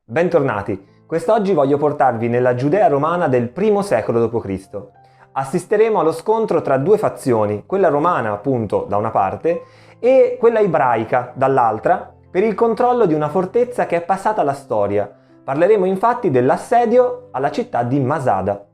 Bentornati, quest'oggi voglio portarvi nella Giudea romana del I secolo d.C. Assisteremo allo scontro tra due fazioni, quella romana appunto da una parte e quella ebraica dall'altra, per il controllo di una fortezza che è passata alla storia. Parleremo infatti dell'assedio alla città di Masada.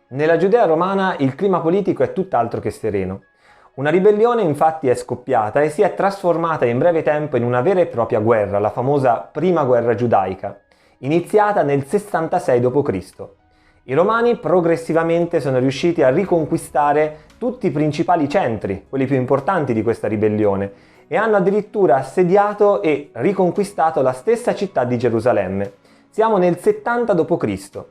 Nella Giudea romana il clima politico è tutt'altro che sereno. Una ribellione infatti è scoppiata e si è trasformata in breve tempo in una vera e propria guerra, la famosa Prima Guerra Giudaica, iniziata nel 66 d.C. I Romani progressivamente sono riusciti a riconquistare tutti i principali centri, quelli più importanti di questa ribellione, e hanno addirittura assediato e riconquistato la stessa città di Gerusalemme. Siamo nel 70 d.C.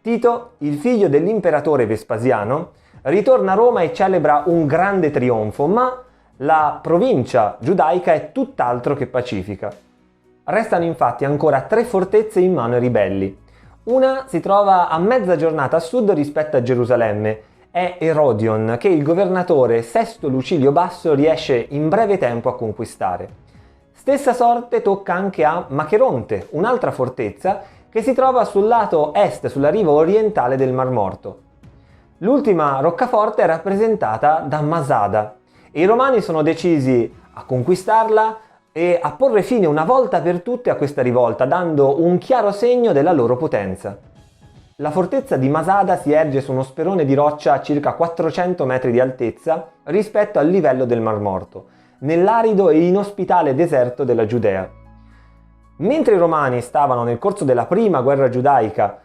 Tito, il figlio dell'imperatore Vespasiano, ritorna a Roma e celebra un grande trionfo, ma la provincia giudaica è tutt'altro che pacifica. Restano infatti ancora 3 fortezze in mano ai ribelli. Una si trova a mezza giornata a sud rispetto a Gerusalemme, è Erodion, che il governatore Sesto Lucilio Basso riesce in breve tempo a conquistare. Stessa sorte tocca anche a Macheronte, un'altra fortezza che si trova sul lato est, sulla riva orientale del Mar Morto. L'ultima roccaforte è rappresentata da Masada e i romani sono decisi a conquistarla e a porre fine una volta per tutte a questa rivolta, dando un chiaro segno della loro potenza. La fortezza di Masada si erge su uno sperone di roccia a circa 400 metri di altezza rispetto al livello del Mar Morto, nell'arido e inospitale deserto della Giudea. Mentre i romani stavano nel corso della prima guerra giudaica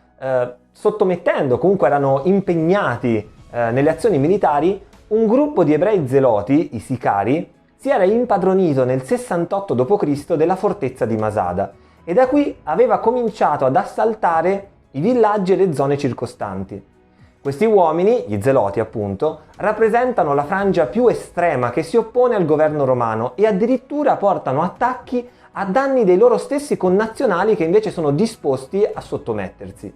sottomettendo, comunque erano impegnati nelle azioni militari, un gruppo di ebrei zeloti, i Sicari, si era impadronito nel 68 d.C. della fortezza di Masada e da qui aveva cominciato ad assaltare i villaggi e le zone circostanti. Questi uomini, gli zeloti appunto, rappresentano la frangia più estrema che si oppone al governo romano e addirittura portano attacchi a danni dei loro stessi connazionali che invece sono disposti a sottomettersi.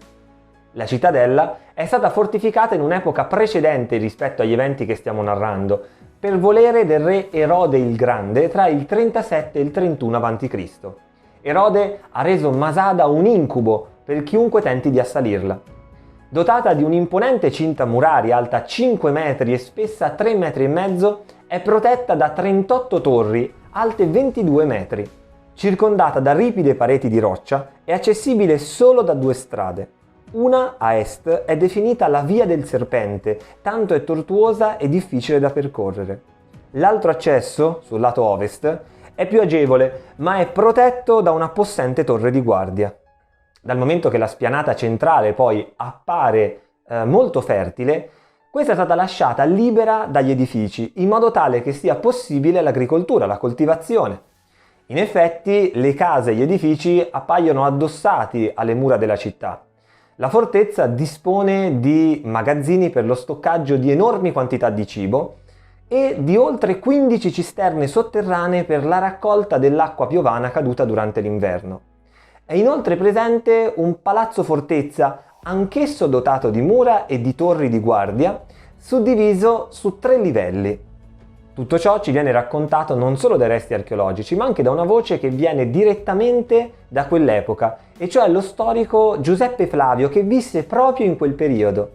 La cittadella è stata fortificata in un'epoca precedente rispetto agli eventi che stiamo narrando, per volere del re Erode il Grande tra il 37 e il 31 a.C. Erode ha reso Masada un incubo per chiunque tenti di assalirla. Dotata di un'imponente cinta muraria alta 5 metri e spessa 3 metri e mezzo, è protetta da 38 torri alte 22 metri. Circondata da ripide pareti di roccia, è accessibile solo da 2 strade. Una a est è definita la Via del Serpente, tanto è tortuosa e difficile da percorrere. L'altro accesso, sul lato ovest, è più agevole, ma è protetto da una possente torre di guardia. Dal momento che la spianata centrale poi appare molto fertile, questa è stata lasciata libera dagli edifici, in modo tale che sia possibile l'agricoltura, la coltivazione. In effetti, le case e gli edifici appaiono addossati alle mura della città. La fortezza dispone di magazzini per lo stoccaggio di enormi quantità di cibo e di oltre 15 cisterne sotterranee per la raccolta dell'acqua piovana caduta durante l'inverno. È inoltre presente un palazzo fortezza, anch'esso dotato di mura e di torri di guardia, suddiviso su 3 livelli. Tutto ciò ci viene raccontato non solo dai resti archeologici, ma anche da una voce che viene direttamente da quell'epoca, e cioè lo storico Giuseppe Flavio, che visse proprio in quel periodo.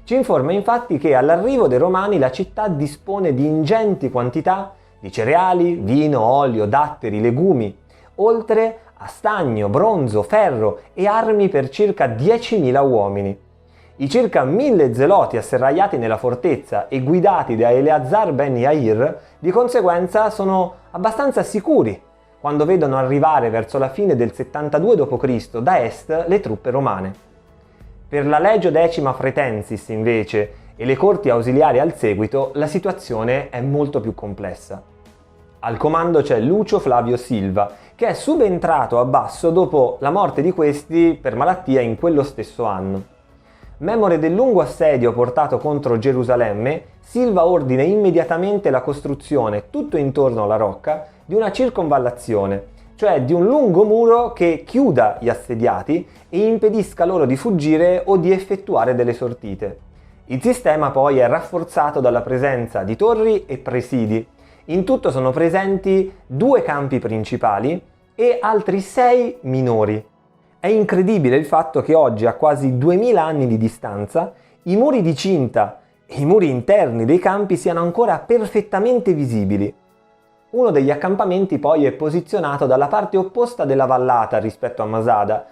Ci informa infatti che all'arrivo dei Romani la città dispone di ingenti quantità di cereali, vino, olio, datteri, legumi, oltre a stagno, bronzo, ferro e armi per circa 10.000 uomini. I circa 1.000 zeloti asserragliati nella fortezza e guidati da Eleazar ben Yair, di conseguenza sono abbastanza sicuri quando vedono arrivare verso la fine del 72 d.C. da est le truppe romane. Per la Legio X Fretensis invece e le corti ausiliari al seguito la situazione è molto più complessa. Al comando c'è Lucio Flavio Silva, che è subentrato a Basso dopo la morte di questi per malattia in quello stesso anno. Memore del lungo assedio portato contro Gerusalemme, Silva ordina immediatamente la costruzione, tutto intorno alla rocca, di una circonvallazione, cioè di un lungo muro che chiuda gli assediati e impedisca loro di fuggire o di effettuare delle sortite. Il sistema poi è rafforzato dalla presenza di torri e presidi, In tutto sono presenti 2 campi principali e altri 6 minori. È incredibile il fatto che oggi, a quasi 2000 anni di distanza, i muri di cinta e i muri interni dei campi siano ancora perfettamente visibili. Uno degli accampamenti poi è posizionato dalla parte opposta della vallata rispetto a Masada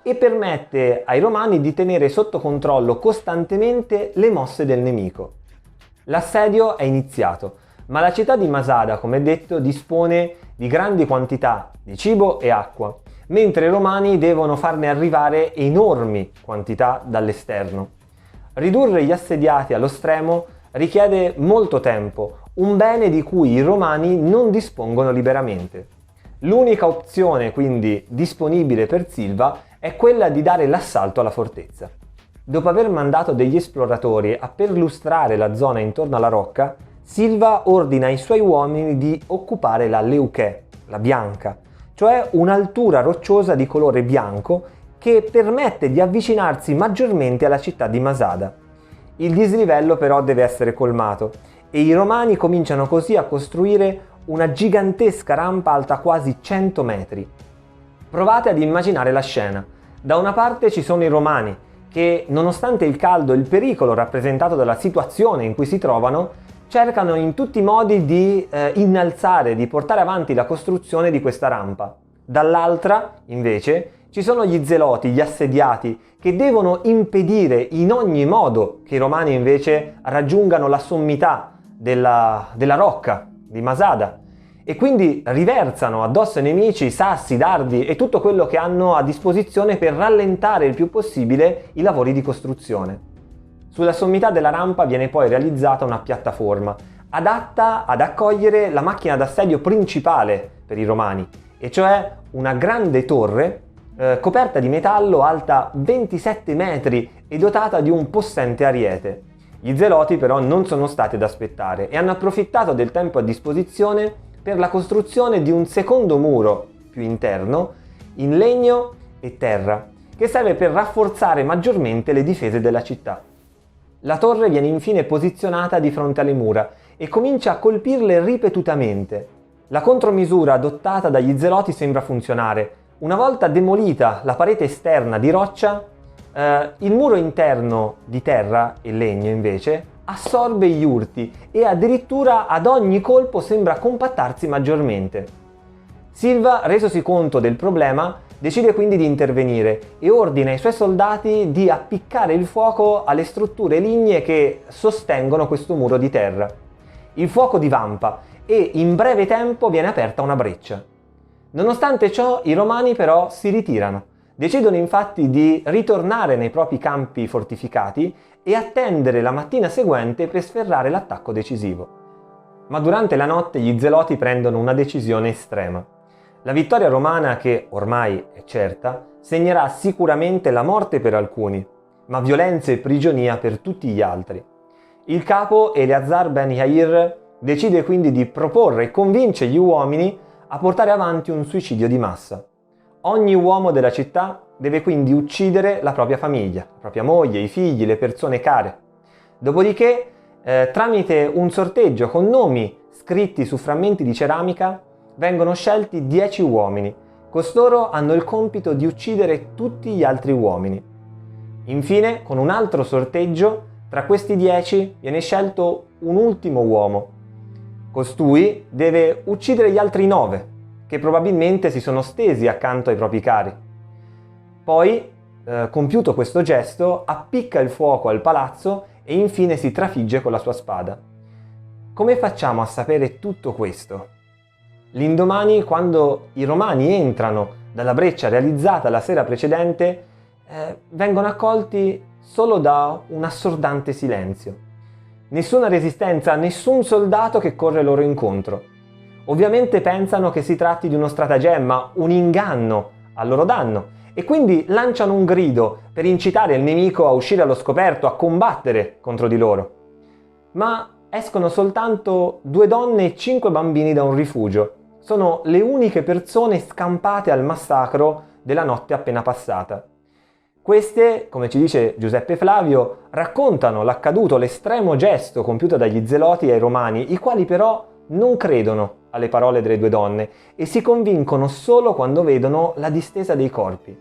e permette ai romani di tenere sotto controllo costantemente le mosse del nemico. L'assedio è iniziato, ma la città di Masada, come detto, dispone di grandi quantità di cibo e acqua, mentre i romani devono farne arrivare enormi quantità dall'esterno. Ridurre gli assediati allo stremo richiede molto tempo, un bene di cui i romani non dispongono liberamente. L'unica opzione quindi disponibile per Silva è quella di dare l'assalto alla fortezza. Dopo aver mandato degli esploratori a perlustrare la zona intorno alla rocca, Silva ordina ai suoi uomini di occupare la Leuchè, la bianca, cioè un'altura rocciosa di colore bianco che permette di avvicinarsi maggiormente alla città di Masada. Il dislivello però deve essere colmato e i romani cominciano così a costruire una gigantesca rampa alta quasi 100 metri. Provate ad immaginare la scena. Da una parte ci sono i romani che, nonostante il caldo e il pericolo rappresentato dalla situazione in cui si trovano, cercano in tutti i modi di innalzare, di portare avanti la costruzione di questa rampa. Dall'altra, invece, ci sono gli zeloti, gli assediati, che devono impedire in ogni modo che i romani invece raggiungano la sommità della rocca di Masada e quindi riversano addosso ai nemici sassi, dardi e tutto quello che hanno a disposizione per rallentare il più possibile i lavori di costruzione. Sulla sommità della rampa viene poi realizzata una piattaforma adatta ad accogliere la macchina d'assedio principale per i romani, e cioè una grande torre coperta di metallo alta 27 metri e dotata di un possente ariete. Gli zeloti però non sono stati ad aspettare e hanno approfittato del tempo a disposizione per la costruzione di un secondo muro più interno in legno e terra, che serve per rafforzare maggiormente le difese della città. La torre viene infine posizionata di fronte alle mura e comincia a colpirle ripetutamente. La contromisura adottata dagli zeloti sembra funzionare. Una volta demolita la parete esterna di roccia, il muro interno di terra e legno invece assorbe gli urti e addirittura ad ogni colpo sembra compattarsi maggiormente. Silva, resosi conto del problema, decide quindi di intervenire e ordina ai suoi soldati di appiccare il fuoco alle strutture lignee che sostengono questo muro di terra. Il fuoco divampa e in breve tempo viene aperta una breccia. Nonostante ciò, i romani però si ritirano. Decidono infatti di ritornare nei propri campi fortificati e attendere la mattina seguente per sferrare l'attacco decisivo. Ma durante la notte gli zeloti prendono una decisione estrema. La vittoria romana, che ormai è certa, segnerà sicuramente la morte per alcuni, ma violenza e prigionia per tutti gli altri. Il capo Eleazar ben Yair decide quindi di proporre e convince gli uomini a portare avanti un suicidio di massa. Ogni uomo della città deve quindi uccidere la propria famiglia, la propria moglie, i figli, le persone care. Dopodiché, tramite un sorteggio con nomi scritti su frammenti di ceramica, vengono scelti 10 uomini. Costoro hanno il compito di uccidere tutti gli altri uomini. Infine, con un altro sorteggio, tra questi 10 viene scelto un ultimo uomo. Costui deve uccidere gli altri 9, che probabilmente si sono stesi accanto ai propri cari. Poi, compiuto questo gesto, appicca il fuoco al palazzo e infine si trafigge con la sua spada. Come facciamo a sapere tutto questo? L'indomani, quando i romani entrano dalla breccia realizzata la sera precedente, vengono accolti solo da un assordante silenzio. Nessuna resistenza, nessun soldato che corre loro incontro. Ovviamente pensano che si tratti di uno stratagemma, un inganno a loro danno, e quindi lanciano un grido per incitare il nemico a uscire allo scoperto, a combattere contro di loro. Ma escono soltanto 2 donne e 5 bambini da un rifugio. Sono le uniche persone scampate al massacro della notte appena passata. Queste, come ci dice Giuseppe Flavio, raccontano l'accaduto, l'estremo gesto compiuto dagli zeloti ai romani, i quali però non credono alle parole delle due donne e si convincono solo quando vedono la distesa dei corpi.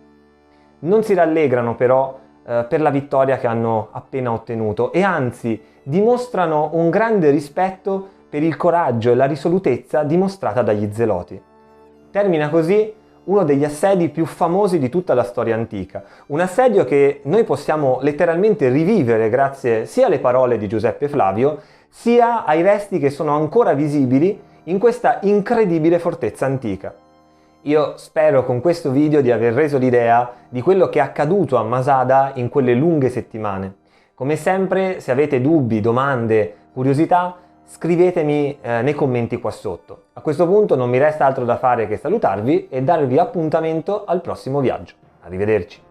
Non si rallegrano però per la vittoria che hanno appena ottenuto e anzi dimostrano un grande rispetto per il coraggio e la risolutezza dimostrata dagli zeloti. Termina così uno degli assedi più famosi di tutta la storia antica, un assedio che noi possiamo letteralmente rivivere grazie sia alle parole di Giuseppe Flavio, sia ai resti che sono ancora visibili in questa incredibile fortezza antica. Io spero con questo video di aver reso l'idea di quello che è accaduto a Masada in quelle lunghe settimane. Come sempre, se avete dubbi, domande, curiosità, scrivetemi nei commenti qua sotto. A questo punto non mi resta altro da fare che salutarvi e darvi appuntamento al prossimo viaggio. Arrivederci!